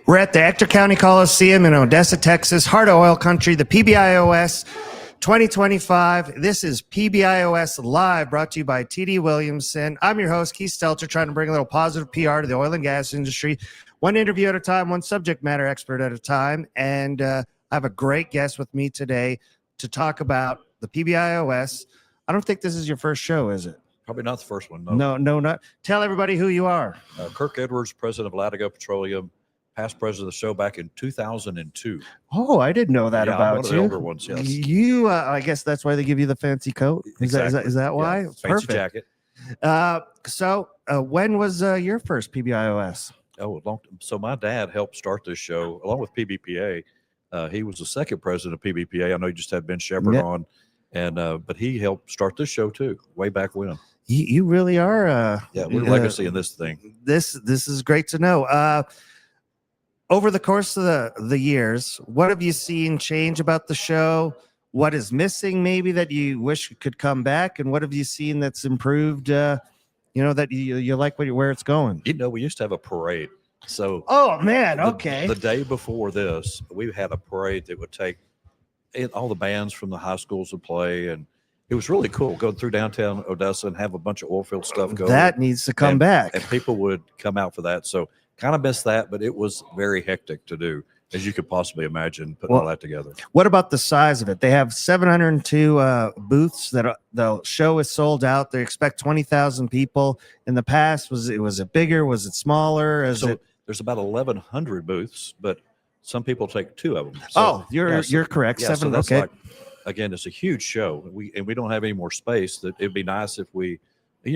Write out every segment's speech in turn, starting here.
We're at the Ector County Coliseum in Odessa, Texas, heart of oil country, the PBIOS 2025. This is PBIOS Live, brought to you by TD Williamson. I'm your host, Keith Stelter, trying to bring a little positive PR to the oil and gas industry, one interview at a time, one subject matter expert at a time. And I have a great guest with me today to talk about the PBIOS. I don't think this is your first show, is it? Probably not the first one. No, not. Tell everybody who you are. Kirk Edwards, president of Latigo Petroleum, past president of the show back in 2002. Oh, I didn't know that Yeah, about I'm one of the you. older ones, yes. You, I guess that's why they give you the fancy coat. Exactly. Is that why? Yeah, fancy Perfect. jacket. So when was your first PBIOS? So my dad helped start this show along with PBPA. He was the second president of PBPA. I know you just had Ben Shepard on, and but he helped start this show too, way back when. You really are. We're legacy in this thing. This is great to know. Over the course of the years, what have you seen change about the show? What is missing maybe that you wish could come back? And what have you seen that's improved, that you like where it's going? We used to have a parade. So oh, man, okay. The day before this, we had a parade that would take all the bands from the high schools would play, and it was really cool going through downtown Odessa and have a bunch of oil field stuff going. That needs to come back. And people would come out for that. So kind of missed that, but it was very hectic to do, as you could possibly imagine, putting all that together. What about the size of it? They have 702 booths that the show is sold out. They expect 20,000 people. In the past, was it bigger? Was it smaller? There's about 1,100 booths, but some people take two of them. So, you're correct. Yeah, Seven. So that's okay. Again, it's a huge show. We don't have any more space. That it'd be nice if we,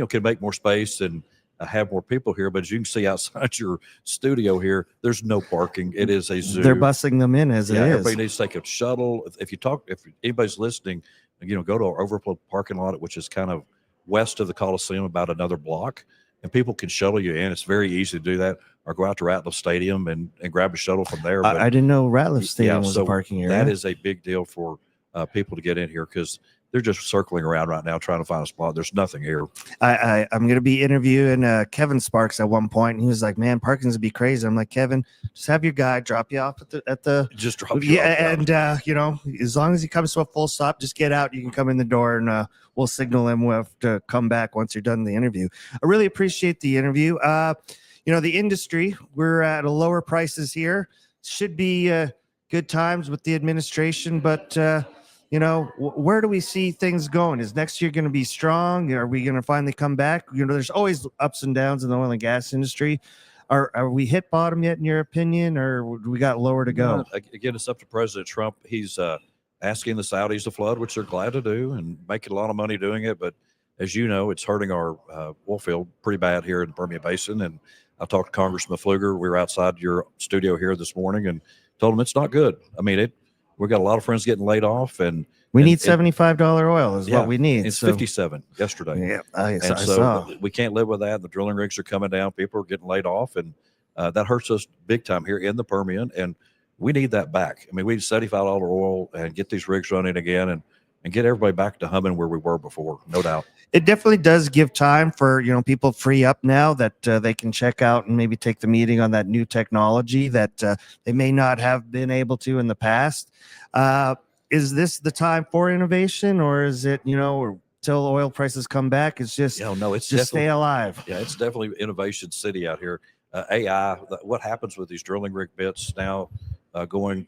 could make more space and have more people here. But as you can see outside your studio here, there's no parking. It is a zoo. They're busing them in as it is. Everybody needs to take a shuttle. If anybody's listening, go to our overflow parking lot, which is kind of west of the Coliseum, about another block, and people can shuttle you in. It's very easy to do that, or go out to Ratliff Stadium and grab a shuttle from there. But, I didn't know Ratliff Stadium was a parking area. That is a big deal for people to get in here, because they're just circling around right now trying to find a spot. There's nothing here. I'm going to be interviewing Kevin Sparks at one point, and he was like, "Man, parking's gonna be crazy." I'm like, "Kevin, just have your guy drop you off at the just drop you off. And as long as he comes to a full stop, just get out. You can come in the door, and we'll signal him to come back once you're done the interview." I really appreciate the interview. The industry, we're at a lower prices here. Should be good times with the administration, but where do we see things going? Is next year going to be strong? Are we going to finally come back? There's always ups and downs in the oil and gas industry. Are we hit bottom yet, in your opinion, or do we got lower to go? Again, it's up to President Trump. He's asking the Saudis to flood, which they're glad to do and making a lot of money doing it. But as you know, it's hurting our oil field pretty bad here in the Permian Basin. And I talked to Congressman Pfluger. We were outside your studio here this morning and told him it's not good. I mean, we've got a lot of friends getting laid off, and we need $75 oil is what we need. It's 57 yesterday. Yeah, I saw. We can't live with that. The drilling rigs are coming down. People are getting laid off, and that hurts us big time here in the Permian, and we need that back. I mean, we need $75 oil and get these rigs running again and get everybody back to humming where we were before, no doubt. It definitely does give time for, people free up now that they can check out and maybe take the meeting on that new technology that they may not have been able to in the past. Is this the time for innovation, or is it, or till oil prices come back? It's just, it's just stay alive. Yeah, it's definitely innovation city out here. AI, what happens with these drilling rig bits now going,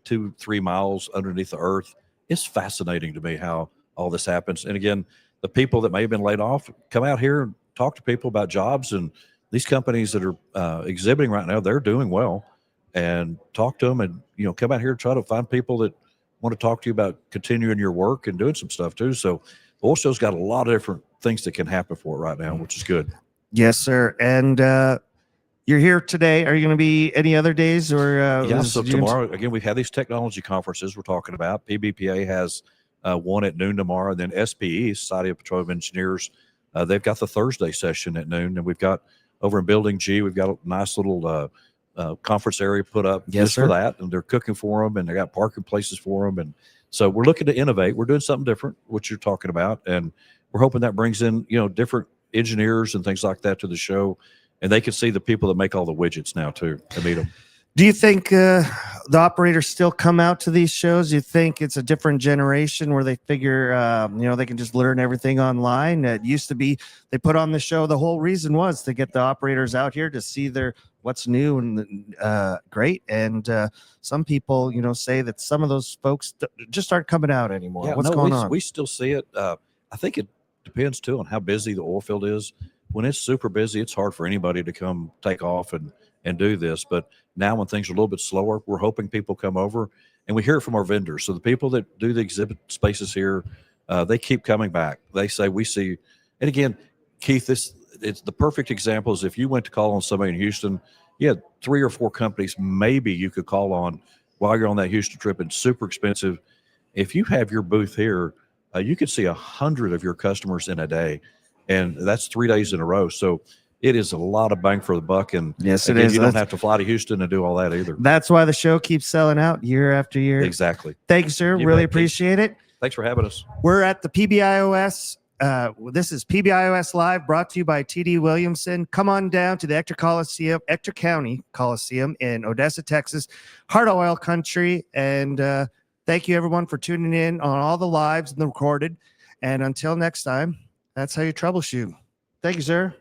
2-3 miles underneath the earth. It's fascinating to me how all this happens. And again, the people that may have been laid off come out here and talk to people about jobs, and these companies that are exhibiting right now, they're doing well, and talk to them and, come out here and try to find people that want to talk to you about continuing your work and doing some stuff too. So the oil show's got a lot of different things that can happen for it right now, which is good. Yes, sir. And you're here today. Are you going to be any other days, or? So tomorrow, again, we've had these technology conferences we're talking about. PBPA has one at noon tomorrow. And then SPE, Society of Petroleum Engineers, they've got the Thursday session at noon. And we've got over in Building G, we've got a nice little conference area put up for that. And they're cooking for them, and they got parking places for them. And so we're looking to innovate. We're doing something different, what you're talking about. And we're hoping that brings in, different engineers and things like that to the show. And they can see the people that make all the widgets now too, and meet them. Do you think the operators still come out to these shows? Do you think it's a different generation where they figure, they can just learn everything online? It used to be they put on the show. The whole reason was to get the operators out here to see what's new and great. And some people, say that some of those folks just aren't coming out anymore. What's going on? We still see it. I think it depends too on how busy the oil field is. When it's super busy, it's hard for anybody to come take off and do this. But now when things are a little bit slower, we're hoping people come over, and we hear it from our vendors. So the people that do the exhibit spaces here, they keep coming back. They say, we see, and again, Keith, it's the perfect example is if you went to call on somebody in Houston, you had 3 or 4 companies maybe you could call on while you're on that Houston trip, and super expensive. If you have your booth here, you could see 100 of your customers in a day, and that's 3 days in a row. So it is a lot of bang for the buck. And yes, again, it is. You don't have to fly to Houston and do all that either. That's why the show keeps selling out year after year. Exactly. Thank you, sir. Really appreciate it. Thanks for having us. We're at the PBIOS. This is PBIOS Live, brought to you by TD Williamson. Come on down to the Ector County Coliseum in Odessa, Texas, heart of oil country. And thank you, everyone, for tuning in on all the lives and the recorded. And until next time, that's how you troubleshoot. Thank you, sir.